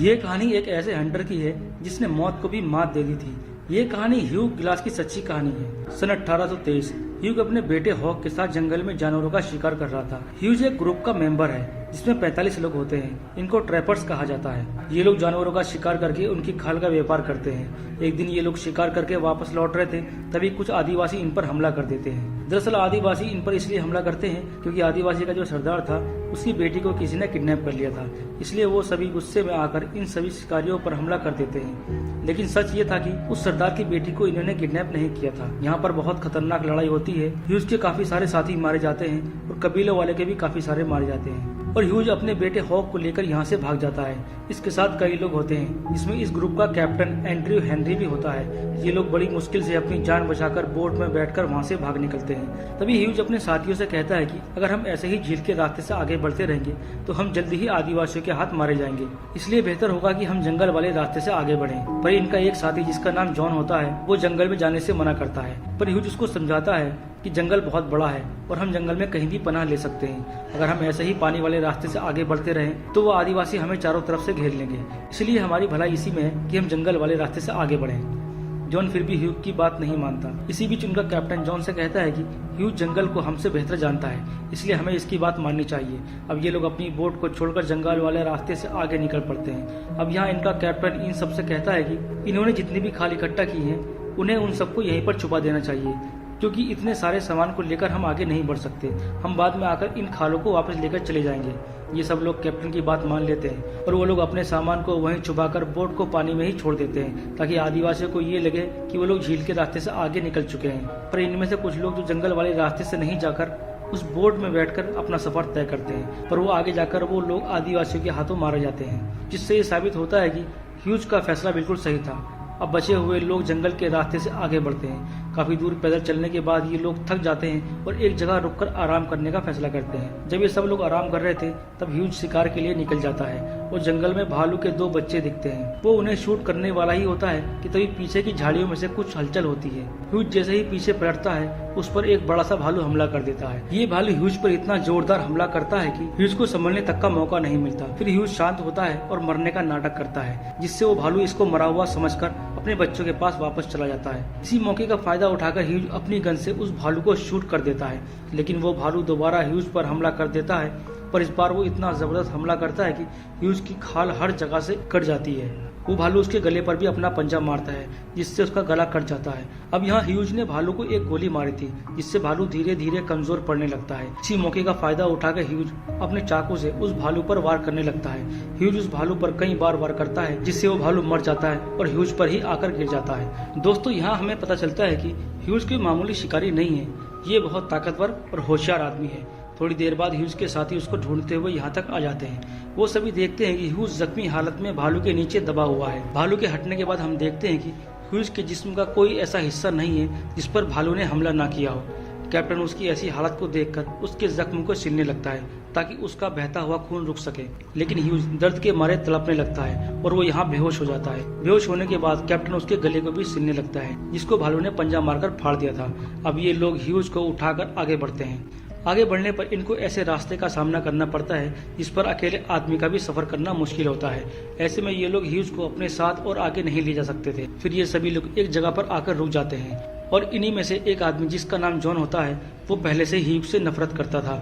ये कहानी एक ऐसे हंटर की है जिसने मौत को भी मात दे दी थी। ये कहानी ह्यू ग्लास की सच्ची कहानी है। सन 1823 ह्यूज अपने बेटे हॉक के साथ जंगल में जानवरों का शिकार कर रहा था। ह्यूज एक ग्रुप का मेंबर है जिसमें 45 लोग होते हैं। इनको ट्रैपर्स कहा जाता है। ये लोग जानवरों का शिकार करके उनकी खाल का व्यापार करते हैं। एक दिन ये लोग शिकार करके वापस लौट रहे थे, तभी कुछ आदिवासी इन पर हमला कर देते हैं। दरअसल आदिवासी इन पर इसलिए हमला करते हैं क्योंकि आदिवासी का जो सरदार था उसकी बेटी को किसी ने किडनैप कर लिया था। इसलिए वो सभी गुस्से में आकर इन सभी शिकारियों पर हमला कर देते हैं। लेकिन सच ये था कि उस सरदार की बेटी को इन्होंने किडनैप नहीं किया था। यहाँ पर बहुत खतरनाक लड़ाई होती है। ह्यूज के काफी सारे साथी मारे जाते हैं और कबीलों वाले के भी काफी सारे मारे जाते हैं और ह्यूज अपने बेटे हॉक को लेकर यहाँ से भाग जाता है। इसके साथ कई लोग होते हैं जिसमें इस ग्रुप का कैप्टन एंड्रयू हेनरी भी होता है। ये लोग बड़ी मुश्किल से अपनी जान बचाकर बोट में बैठकर वहाँ से भाग निकलते हैं। तभी ह्यूज अपने साथियों से कहता है कि अगर हम ऐसे ही झील के रास्ते से आगे बढ़ते रहेंगे तो हम जल्दी ही आदिवासियों के हाथ मारे जाएंगे। इसलिए बेहतर होगा कि हम जंगल वाले रास्ते से आगे बढ़ें। पर इनका एक साथी जिसका नाम जॉन होता है वो जंगल में जाने से मना करता है। पर ह्यूज उसको समझाता है कि जंगल बहुत बड़ा है और हम जंगल में कहीं भी पनाह ले सकते हैं। अगर हम ऐसे ही पानी वाले रास्ते से आगे बढ़ते रहें तो वो आदिवासी हमें चारों तरफ से घेर लेंगे। इसलिए हमारी भलाई इसी में है कि हम जंगल वाले रास्ते से आगे बढ़ें। जॉन फिर भी ह्यूज की बात नहीं मानता। इसी बीच उनका कैप्टन जॉन से कहता है कि ह्यूज जंगल को हमसे बेहतर जानता है, इसलिए हमें इसकी बात माननी चाहिए। अब ये लोग अपनी बोट को छोड़कर जंगल वाले रास्ते से आगे निकल पड़ते हैं। अब यहाँ इनका कैप्टन इन सबसे कहता है कि इन्होंने जितनी भी खाल इकट्ठा की है उन्हें उन सबको यहीं पर छुपा देना चाहिए, क्योंकि इतने सारे सामान को लेकर हम आगे नहीं बढ़ सकते। हम बाद में आकर इन खालों को वापस लेकर चले जाएंगे। ये सब लोग कैप्टन की बात मान लेते हैं और वो लोग अपने सामान को वहीं छुपाकर बोट को पानी में ही छोड़ देते हैं ताकि आदिवासियों को ये लगे कि वो लोग झील के रास्ते से आगे निकल चुके हैं। पर इनमें से कुछ लोग जो जंगल वाले रास्ते से नहीं जाकर उस बोट में बैठकर अपना सफर तय करते हैं, पर वो आगे जाकर वो लोग आदिवासियों के हाथों मारे जाते हैं, जिससे ये साबित होता है कि ह्यूज का फैसला बिल्कुल सही था। अब बचे हुए लोग जंगल के रास्ते से आगे बढ़ते हैं। काफी दूर पैदल चलने के बाद ये लोग थक जाते हैं और एक जगह रुककर आराम करने का फैसला करते हैं। जब ये सब लोग आराम कर रहे थे तब ह्यूज शिकार के लिए निकल जाता है और जंगल में भालू के 2 बच्चे दिखते हैं। वो उन्हें शूट करने वाला ही होता है कि तभी पीछे की झाड़ियों में से कुछ हलचल होती है। ह्यूज जैसे ही पीछे पलटता है उस पर एक बड़ा सा भालू हमला कर देता है। ये भालू ह्यूज पर इतना जोरदार हमला करता है कि ह्यूज को संभलने तक का मौका नहीं मिलता। फिर ह्यूज शांत होता है और मरने का नाटक करता है, जिससे वो भालू इसको मरा हुआ समझकर अपने बच्चों के पास वापस चला जाता है। इसी मौके का फायदा उठाकर ह्यूज अपनी गन से उस भालू को शूट कर देता है, लेकिन वो भालू दोबारा ह्यूज पर हमला कर देता है। पर इस बार वो इतना जबरदस्त हमला करता है कि ह्यूज की खाल हर जगह से कट जाती है। वो भालू उसके गले पर भी अपना पंजा मारता है, जिससे उसका गला कट जाता है। अब यहाँ ह्यूज ने भालू को एक गोली मारी थी, जिससे भालू धीरे धीरे कमजोर पड़ने लगता है। इसी मौके का फायदा उठाकर ह्यूज अपने चाकू से उस भालू पर वार करने लगता है। ह्यूज उस भालू पर कई बार वार करता है, जिससे वो भालू मर जाता है और ह्यूज पर ही आकर गिर जाता है। दोस्तों, यहाँ हमें पता चलता है कि ह्यूज कोई मामूली शिकारी नहीं है। ये बहुत ताकतवर और होशियार आदमी है। थोड़ी देर बाद ह्यूज के साथी उसको ढूंढते हुए यहाँ तक आ जाते हैं। वो सभी देखते हैं कि ह्यूज जख्मी हालत में भालू के नीचे दबा हुआ है। भालू के हटने के बाद हम देखते हैं कि ह्यूज के जिस्म का कोई ऐसा हिस्सा नहीं है जिस पर भालू ने हमला ना किया हो। कैप्टन उसकी ऐसी हालत को देखकर उसके जख्म को सिलने लगता है ताकि उसका बहता हुआ खून रुक सके, लेकिन ह्यूज दर्द के मारे तड़पने लगता है और वो यहाँ बेहोश हो जाता है। बेहोश होने के बाद कैप्टन उसके गले को भी सिलने लगता है, जिसको भालू ने पंजा मारकर फाड़ दिया था। अब ये लोग ह्यूज को उठाकर आगे बढ़ते हैं। आगे बढ़ने पर इनको ऐसे रास्ते का सामना करना पड़ता है जिस पर अकेले आदमी का भी सफर करना मुश्किल होता है। ऐसे में ये लोग ह्यूज को अपने साथ और आगे नहीं ले जा सकते थे। फिर ये सभी लोग एक जगह पर आकर रुक जाते हैं और इन्हीं में से एक आदमी जिसका नाम जॉन होता है वो पहले से ह्यूज से नफरत करता था।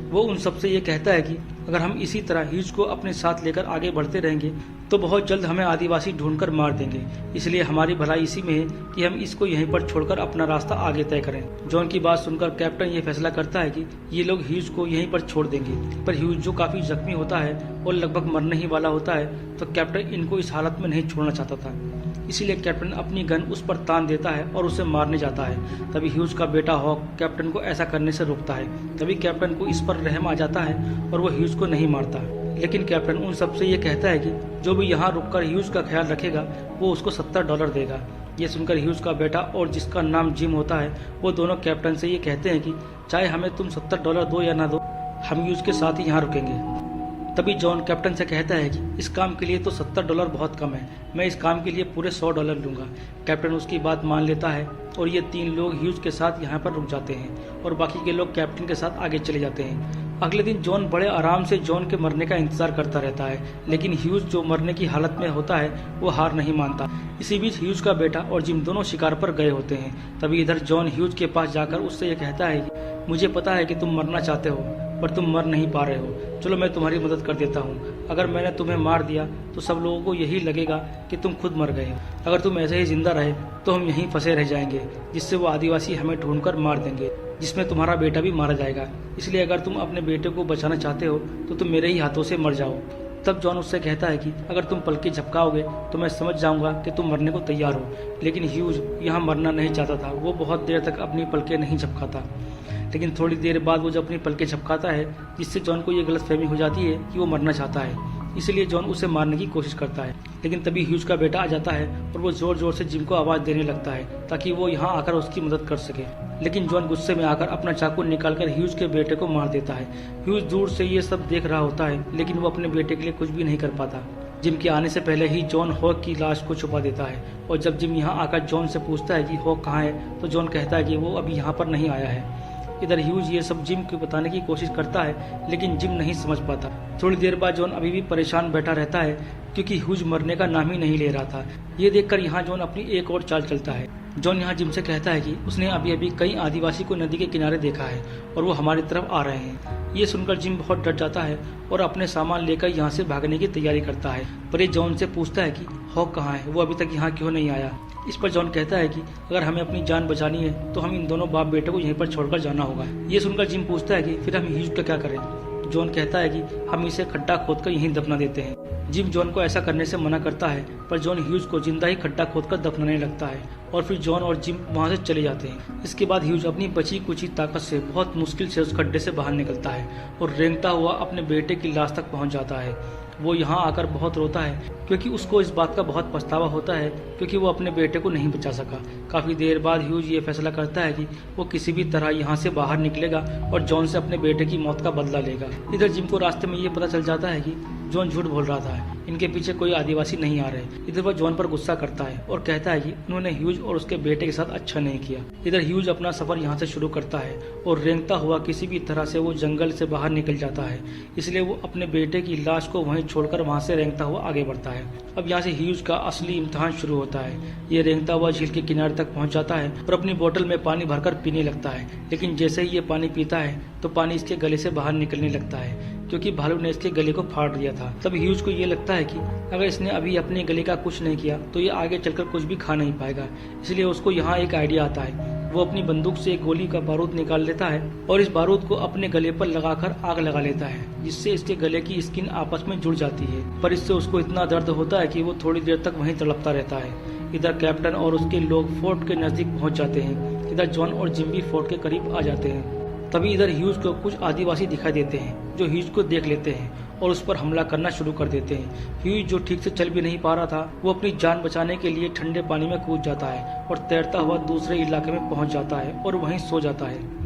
वो उन सबसे ये कहता है कि अगर हम इसी तरह ह्यूज को अपने साथ लेकर आगे बढ़ते रहेंगे तो बहुत जल्द हमें आदिवासी ढूंढकर मार देंगे। इसलिए हमारी भलाई इसी में है कि हम इसको यहीं पर छोड़कर अपना रास्ता आगे तय करें। जॉन की बात सुनकर कैप्टन ये फैसला करता है कि ये लोग ह्यूज को यहीं पर छोड़ देंगे। पर ह्यूज जो काफी जख्मी होता है और लगभग मरने ही वाला होता है, तो कैप्टन इनको इस हालत में नहीं छोड़ना चाहता था। इसीलिए कैप्टन अपनी गन उस पर तान देता है और उसे मारने जाता है। तभी ह्यूज का बेटा हॉक कैप्टन को ऐसा करने से रोकता है। तभी कैप्टन को इस पर रहम आ जाता है और वो ह्यूज को नहीं मारता। लेकिन कैप्टन उन सबसे ये कहता है कि जो भी यहाँ रुककर ह्यूज का ख्याल रखेगा वो उसको $70 देगा। ये सुनकर ह्यूज का बेटा और जिसका नाम जिम होता है वो दोनों कैप्टन से ये कहते हैं कि चाहे हमें तुम $70 दो या ना दो, हम ह्यूज के साथ ही यहाँ रुकेंगे। तभी जॉन कैप्टन से कहता है कि इस काम के लिए तो $70 बहुत कम है, मैं इस काम के लिए पूरे $100 लूंगा। कैप्टन उसकी बात मान लेता है और ये 3 लोग ह्यूज के साथ यहाँ पर रुक जाते हैं और बाकी के लोग कैप्टन के साथ आगे चले जाते हैं। अगले दिन जॉन बड़े आराम से जॉन के मरने का इंतजार करता रहता है, लेकिन ह्यूज जो मरने की हालत में होता है वो हार नहीं मानता। इसी बीच ह्यूज का बेटा और जिम दोनों शिकार पर गए होते हैं। तभी इधर जॉन ह्यूज के पास जाकर उससे ये कहता है कि मुझे पता है कि तुम मरना चाहते हो पर तुम मर नहीं पा रहे हो, चलो मैं तुम्हारी मदद कर देता हूँ। अगर मैंने तुम्हें मार दिया तो सब लोगों को यही लगेगा कि तुम खुद मर गए। अगर तुम ऐसे ही जिंदा रहे तो हम यहीं फंसे रह जाएंगे, जिससे वो आदिवासी हमें ढूंढकर मार देंगे, जिसमें तुम्हारा बेटा भी मारा जाएगा। इसलिए अगर तुम अपने बेटे को बचाना चाहते हो तो तुम मेरे ही हाथों से मर जाओ। तब जॉन उससे कहता है कि अगर तुम पलकें झपकाओगे तो मैं समझ जाऊंगा कि तुम मरने को तैयार हो। लेकिन ह्यूज यहाँ मरना नहीं चाहता था। वो बहुत देर तक अपनी पलकें नहीं झपकाता, लेकिन थोड़ी देर बाद वो जब अपनी पलकें झपकाता है, जिससे जॉन को ये गलतफहमी हो जाती है कि वो मरना चाहता है। इसलिए जॉन उसे मारने की कोशिश करता है, लेकिन तभी ह्यूज का बेटा आ जाता है और वो जोर जोर से जिम को आवाज देने लगता है ताकि वो यहाँ आकर उसकी मदद कर सके। लेकिन जॉन गुस्से में आकर अपना चाकू निकालकर ह्यूज के बेटे को मार देता है। ह्यूज दूर से ये सब देख रहा होता है, लेकिन वो अपने बेटे के लिए कुछ भी नहीं कर पाता। जिम के आने से पहले ही जॉन हॉक की लाश को छुपा देता है, और जब जिम यहाँ आकर जॉन से पूछता है कि हॉक कहाँ है तो जॉन कहता है कि वो अभी यहाँ पर नहीं आया है। इधर ह्यूज ये सब जिम को बताने की कोशिश करता है, लेकिन जिम नहीं समझ पाता। थोड़ी देर बाद जॉन अभी भी परेशान बैठा रहता है क्योंकि ह्यूज मरने का नाम ही नहीं ले रहा था। ये देखकर यहाँ जॉन अपनी एक और चाल चलता है। जॉन यहाँ जिम से कहता है कि उसने अभी अभी कई आदिवासी को नदी के किनारे देखा है और वो हमारी तरफ आ रहे हैं। ये सुनकर जिम बहुत डर जाता है और अपने सामान लेकर यहाँ से भागने की तैयारी करता है। पर ये जॉन से पूछता है कि हॉक कहाँ है, वो अभी तक यहाँ क्यों नहीं आया। इस पर जॉन कहता है कि अगर हमें अपनी जान बचानी है तो हम इन दोनों बाप बेटे को यहीं पर छोड़कर जाना होगा। ये सुनकर जिम पूछता है कि फिर हम ह्यूज का क्या करें। जॉन कहता है कि हम इसे खड्डा खोदकर यहीं दफना देते हैं। जिम जॉन को ऐसा करने से मना करता है, पर जॉन ह्यूज को जिंदा ही खड्डा खोदकर दफनाने लगता है और फिर जॉन और जिम वहां से चले जाते हैं। इसके बाद ह्यूज अपनी बची कुची ताकत से बहुत मुश्किल से उस खड्डे से बाहर निकलता है और रेंगता हुआ अपने बेटे की लाश तक पहुंच जाता है। वो यहाँ आकर बहुत रोता है क्योंकि उसको इस बात का बहुत पछतावा होता है क्योंकि वो अपने बेटे को नहीं बचा सका। काफी देर बाद ह्यूज ये फैसला करता है कि वो किसी भी तरह यहाँ से बाहर निकलेगा और जॉन से अपने बेटे की मौत का बदला लेगा। इधर जिम को रास्ते में ये पता चल जाता है कि जॉन झूठ बोल रहा था, इनके पीछे कोई आदिवासी नहीं आ रहे। इधर वह जॉन पर गुस्सा करता है और कहता है कि उन्होंने ह्यूज और उसके बेटे के साथ अच्छा नहीं किया। इधर ह्यूज अपना सफर यहाँ से शुरू करता है और रेंगता हुआ किसी भी तरह से वो जंगल से बाहर निकल जाता है। इसलिए वो अपने बेटे की लाश को वहीं छोड़कर वहाँ से रेंगता हुआ आगे बढ़ता है। अब यहाँ से ह्यूज का असली इम्तिहान शुरू होता है। ये रेंगता हुआ झील के किनारे तक पहुँच जाता है और अपनी बोतल में पानी भरकर पीने लगता है, लेकिन जैसे ही ये पानी पीता है तो पानी इसके गले से बाहर निकलने लगता है क्योंकि भालू ने इसके गले को फाड़ दिया था। तब ह्यूज को ये लगता है कि अगर इसने अभी अपने गले का कुछ नहीं किया तो ये आगे चलकर कुछ भी खा नहीं पाएगा। इसलिए उसको यहाँ एक आइडिया आता है। वो अपनी बंदूक से एक गोली का बारूद निकाल लेता है और इस बारूद को अपने गले पर लगाकर आग लगा लेता है, जिससे इसके गले की स्किन आपस में जुड़ जाती है। पर इससे उसको इतना दर्द होता है कि वो थोड़ी देर तक वहीं तड़पता रहता है। इधर कैप्टन और उसके लोग फोर्ट के नजदीक पहुंच जाते हैं। इधर जॉन और जिम भी फोर्ट के करीब आ जाते हैं। तभी इधर ह्यूज को कुछ आदिवासी दिखाई देते हैं जो ह्यूज को देख लेते हैं और उस पर हमला करना शुरू कर देते हैं। ह्यूज जो ठीक से चल भी नहीं पा रहा था, वो अपनी जान बचाने के लिए ठंडे पानी में कूद जाता है और तैरता हुआ दूसरे इलाके में पहुंच जाता है और वहीं सो जाता है।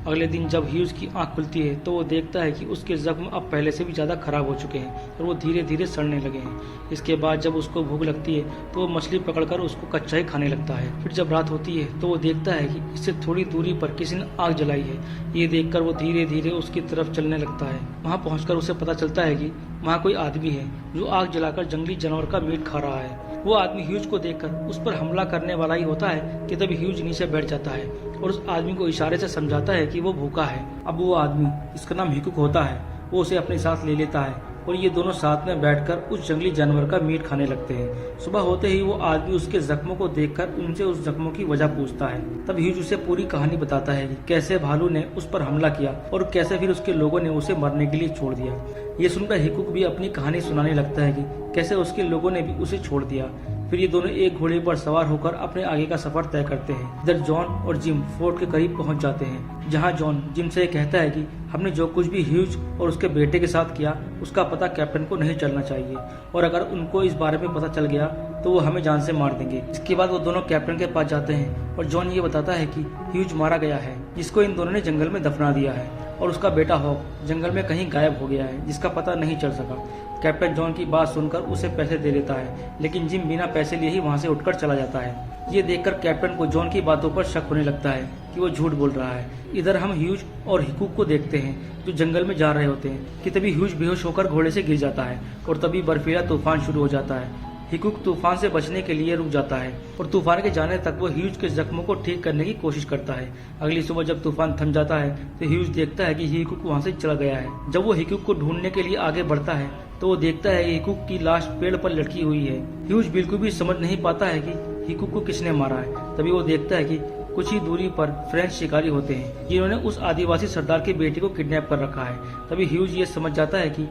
अगले दिन जब ह्यूज की आंख खुलती है तो वो देखता है कि उसके जख्म अब पहले से भी ज्यादा खराब हो चुके हैं और वो धीरे धीरे सड़ने लगे हैं। इसके बाद जब उसको भूख लगती है तो वो मछली पकड़कर उसको कच्चा ही खाने लगता है। फिर जब रात होती है तो वो देखता है कि इससे थोड़ी दूरी पर किसी ने आग जलाई है। ये देखकर वो धीरे धीरे उसकी तरफ चलने लगता है। वहाँ पहुंचकर उसे पता चलता है कि वहाँ कोई आदमी है जो आग जलाकर जंगली जानवर का मीट खा रहा है। वो आदमी ह्यूज को देखकर उस पर हमला करने वाला ही होता है कि तभी ह्यूज नीचे बैठ जाता है और उस आदमी को इशारे से समझाता है कि वो भूखा है। अब वो आदमी, जिसका नाम हिकुक होता है, वो उसे अपने साथ ले लेता है और ये दोनों साथ में बैठकर उस जंगली जानवर का मीट खाने लगते हैं। सुबह होते ही वो आदमी उसके जख्मों को देखकर उनसे उस जख्मों की वजह पूछता है। तब ह्यूज उसे पूरी कहानी बताता है कि कैसे भालू ने उस पर हमला किया और कैसे फिर उसके लोगों ने उसे मरने के लिए छोड़ दिया। ये सुनकर हिकुक भी अपनी कहानी सुनाने लगता है कि कैसे उसके लोगों ने भी उसे छोड़ दिया। फिर ये दोनों एक घोड़े पर सवार होकर अपने आगे का सफर तय करते हैं। इधर जॉन और जिम फोर्ट के करीब पहुंच जाते हैं, जहां जॉन जिम से कहता है कि हमने जो कुछ भी ह्यूज और उसके बेटे के साथ किया उसका पता कैप्टन को नहीं चलना चाहिए और अगर उनको इस बारे में पता चल गया तो वो हमें जान से मार देंगे। इसके बाद वो दोनों कैप्टन के पास जाते हैं और जॉन ये बताता है कि ह्यूज मारा गया है, जिसको इन दोनों ने जंगल में दफना दिया है, और उसका बेटा हॉक जंगल में कहीं गायब हो गया है, जिसका पता नहीं चल सका। कैप्टन जॉन की बात सुनकर उसे पैसे दे देता है, लेकिन जिम बिना पैसे लिए ही वहाँ से उठकर चला जाता है। ये देखकर कैप्टन को जॉन की बातों पर शक होने लगता है कि वो झूठ बोल रहा है। इधर हम ह्यूज और हिकूक को देखते हैं जो जंगल में जा रहे होते हैं कि तभी ह्यूज बेहोश होकर घोड़े से गिर जाता है और तभी बर्फीला तूफान शुरू हो जाता है। हिकूक तूफान से बचने के लिए रुक जाता है और तूफान के जाने तक वो ह्यूज के जख्मों को ठीक करने की कोशिश करता है। अगली सुबह जब तूफान थम जाता है तो ह्यूज देखता है कि हिकूक वहाँ से चला गया है। जब वो हिकूक को ढूंढने के लिए आगे बढ़ता है तो वो देखता है हिकूक की लाश पेड़ पर लटकी हुई है। ह्यूज बिल्कुल भी समझ नहीं पाता है कि हिकूक को किसने मारा है। तभी वो देखता है कि कुछ ही दूरी पर फ्रेंच शिकारी होते हैं जिन्होंने उस आदिवासी सरदार की बेटी को किडनैप कर रखा है। तभी ह्यूज ये समझ जाता है कि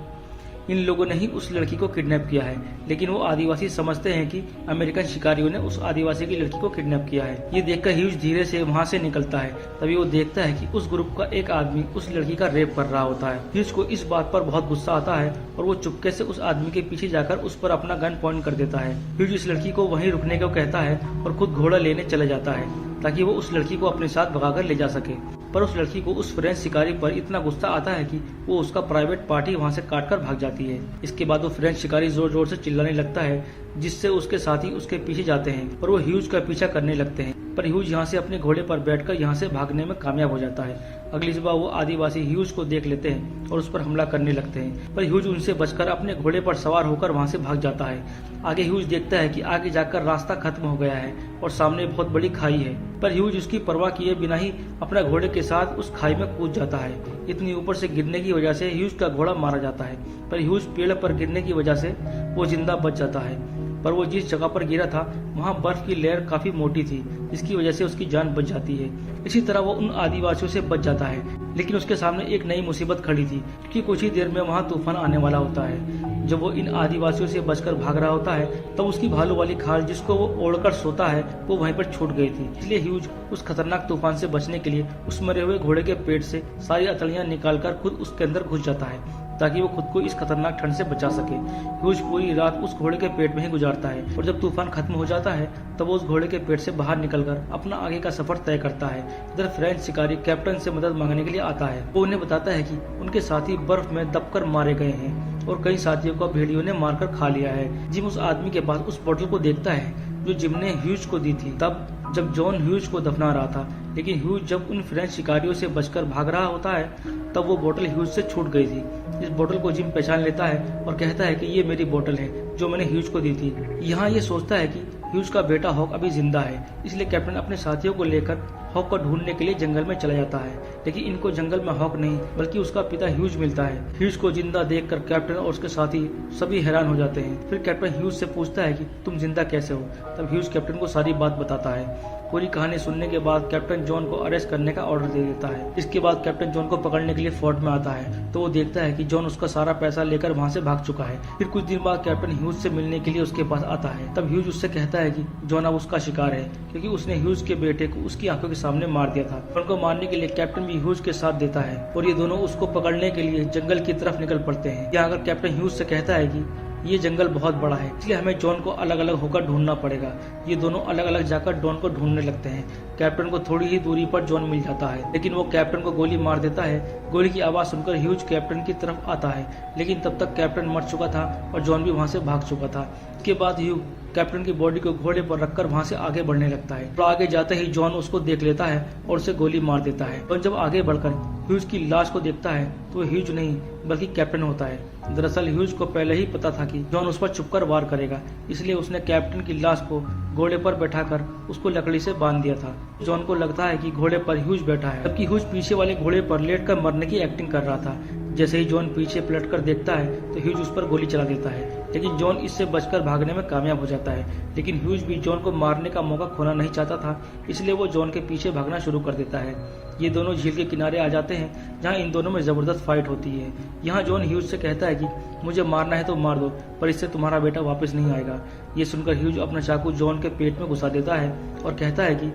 इन लोगों ने ही उस लड़की को किडनैप किया है, लेकिन वो आदिवासी समझते हैं कि अमेरिकन शिकारियों ने उस आदिवासी की लड़की को किडनैप किया है। ये देखकर ह्यूज धीरे से वहाँ से निकलता है। तभी वो देखता है कि उस ग्रुप का एक आदमी उस लड़की का रेप कर रहा होता है। ह्यूज को इस बात पर बहुत गुस्सा आता है और वो चुपके से उस आदमी के पीछे जाकर उस पर अपना गन पॉइंट कर देता है। ह्यूज इस लड़की को वहीं रुकने को कहता है और खुद घोड़ा लेने चले जाता है ताकि वो उस लड़की को अपने साथ भगाकर ले जा सके। पर उस लड़की को उस फ्रेंच शिकारी पर इतना गुस्सा आता है कि वो उसका प्राइवेट पार्टी वहाँ से काटकर भाग जाती है। इसके बाद वो फ्रेंच शिकारी जोर जोर से चिल्लाने लगता है, जिससे उसके साथी उसके पीछे जाते हैं और वो ह्यूज का पीछा करने लगते हैं। पर ह्यूज यहाँ से अपने घोड़े पर बैठकर यहाँ से भागने में कामयाब हो जाता है। अगली सुबह वो आदिवासी ह्यूज को देख लेते हैं और उस पर हमला करने लगते हैं, पर ह्यूज उनसे बचकर अपने घोड़े पर सवार होकर वहाँ से भाग जाता है। आगे ह्यूज देखता है कि आगे जाकर रास्ता खत्म हो गया है और सामने बहुत बड़ी खाई है, पर ह्यूज उसकी परवाह किए बिना ही अपना घोड़े के साथ उस खाई में कूद जाता है। इतनी ऊपर से गिरने की वजह से ह्यूज का घोड़ा मारा जाता है, पर ह्यूज पेड़ पर गिरने की वजह से वो जिंदा बच जाता है। पर वो जिस जगह पर गिरा था वहाँ बर्फ की लेयर काफी मोटी थी, जिसकी वजह से उसकी जान बच जाती है। इसी तरह वो उन आदिवासियों से बच जाता है, लेकिन उसके सामने एक नई मुसीबत खड़ी थी क्योंकि कुछ ही देर में वहाँ तूफान आने वाला होता है। जब वो इन आदिवासियों से बचकर भाग रहा होता है तब उसकी भालू वाली खाल जिसको वो ओढ़कर सोता है वो वहीं पर छूट गई थी। इसलिए ह्यूज उस खतरनाक तूफान से बचने के लिए उस मरे हुए घोड़े के पेट से सारी अतड़ियां निकालकर खुद उसके अंदर घुस जाता है ताकि वो खुद को इस खतरनाक ठंड से बचा सके। ह्यूज पूरी रात उस घोड़े के पेट में ही गुजारता है और जब तूफान खत्म हो जाता है तब वो उस घोड़े के पेट से बाहर निकलकर अपना आगे का सफर तय करता है। इधर फ्रेंच शिकारी कैप्टन से मदद मांगने के लिए आता है। वो उन्हें बताता है कि उनके साथी बर्फ में दबकर मारे गए हैं और कई साथियों को भेड़ियों ने मारकर खा लिया है। जिम उस आदमी के पास उस बोतल को देखता है जो जिम ने ह्यूज को दी थी तब जब जॉन ह्यूज को दफना रहा था, लेकिन ह्यूज जब उन फ्रेंच शिकारियों से बचकर भाग रहा होता है तब वो बोतल ह्यूज से छूट गई थी। इस बोतल को जिम पहचान लेता है और कहता है कि ये मेरी बोतल है जो मैंने ह्यूज को दी थी। यहाँ ये सोचता है कि ह्यूज का बेटा हॉक अभी जिंदा है, इसलिए कैप्टन अपने साथियों को लेकर हॉक को ढूंढने के लिए जंगल में चला जाता है। लेकिन इनको जंगल में हॉक नहीं बल्कि उसका पिता ह्यूज मिलता है। ह्यूज को जिंदा देखकर कैप्टन और उसके साथी सभी हैरान हो जाते हैं। फिर कैप्टन ह्यूज से पूछता है कि तुम जिंदा कैसे हो। तब ह्यूज कैप्टन को सारी बात बताता है। पूरी कहानी सुनने के बाद कैप्टन जॉन को अरेस्ट करने का ऑर्डर दे देता है। इसके बाद कैप्टन जॉन को पकड़ने के लिए फोर्ट में आता है तो वो देखता है कि जॉन उसका सारा पैसा लेकर वहाँ से भाग चुका है। फिर कुछ दिन बाद कैप्टन ह्यूज से मिलने के लिए उसके पास आता है। तब ह्यूज उससे कहता है कि जॉन अब उसका शिकार है क्योंकि उसने ह्यूज के बेटे को उसकी आंखों के सामने मार दिया था। जॉन को मारने के लिए कैप्टन भी ह्यूज के साथ देता है और ये दोनों उसको पकड़ने के लिए जंगल की तरफ निकल पड़ते हैं। यहाँ अगर कैप्टन ह्यूज से कहता है कि ये जंगल बहुत बड़ा है इसलिए हमें जॉन को अलग अलग होकर ढूंढना पड़ेगा। ये दोनों अलग अलग जाकर जॉन को ढूंढने लगते हैं। कैप्टन को थोड़ी ही दूरी पर जॉन मिल जाता है, लेकिन वो कैप्टन को गोली मार देता है। गोली की आवाज सुनकर ह्यूज कैप्टन की तरफ आता है, लेकिन तब तक कैप्टन मर चुका था और जॉन भी वहाँ से भाग चुका था। इसके बाद ह्यूज कैप्टन की बॉडी को घोड़े पर रखकर वहाँ से आगे बढ़ने लगता है। तो आगे जाते ही जॉन उसको देख लेता है और उसे गोली मार देता है। और जब आगे बढ़कर ह्यूज की लाश को देखता है तो ह्यूज नहीं बल्कि कैप्टन होता है। दरअसल ह्यूज को पहले ही पता था कि जॉन उस पर छुपकर वार करेगा, इसलिए उसने कैप्टन की लाश को घोड़े पर बैठाकर उसको लकड़ी से बांध दिया था। जॉन को लगता है कि घोड़े पर ह्यूज बैठा है, जबकि ह्यूज पीछे वाले घोड़े पर लेटकर मरने की एक्टिंग कर रहा था। जैसे ही जॉन पीछे पलटकर देखता है तो ह्यूज उस पर गोली चला देता है, लेकिन जॉन इससे बचकर भागने में कामयाब हो जाता है। लेकिन ह्यूज भी जॉन को मारने का मौका खोना नहीं चाहता था, इसलिए वो जॉन के पीछे भागना शुरू कर देता है। ये दोनों झील के किनारे आ जाते हैं जहाँ इन दोनों में जबरदस्त फाइट होती है। यहाँ जॉन ह्यूज से कहता है कि मुझे मारना है तो मार दो, पर इससे तुम्हारा बेटा वापस नहीं आएगा। ये सुनकर ह्यूज अपना चाकू जॉन के पेट में घुसा देता है और कहता है कि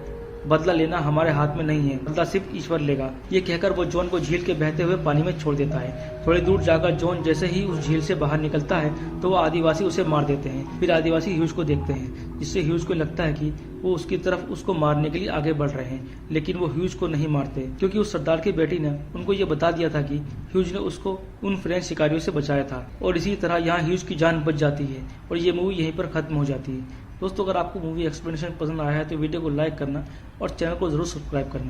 बदला लेना हमारे हाथ में नहीं है, बदला सिर्फ ईश्वर लेगा। ये कहकर वो जॉन को झील के बहते हुए पानी में छोड़ देता है। थोड़ी दूर जाकर जॉन जैसे ही उस झील से बाहर निकलता है तो वो आदिवासी उसे मार देते हैं। फिर आदिवासी ह्यूज को देखते हैं, जिससे ह्यूज को लगता है कि वो उसकी तरफ उसको मारने के लिए आगे बढ़ रहे हैं, लेकिन वो ह्यूज को नहीं मारते, क्योंकि उस सरदार की बेटी ने उनको ये बता दिया था कि ह्यूज ने उसको उन फ्रेंच शिकारियों से बचाया था। और इसी तरह यहाँ ह्यूज की जान बच जाती है और ये मूवी यहीं पर खत्म हो जाती है। दोस्तों, अगर आपको मूवी एक्सप्लेनेशन पसंद आया है तो वीडियो को लाइक करना और चैनल को जरूर सब्सक्राइब करना।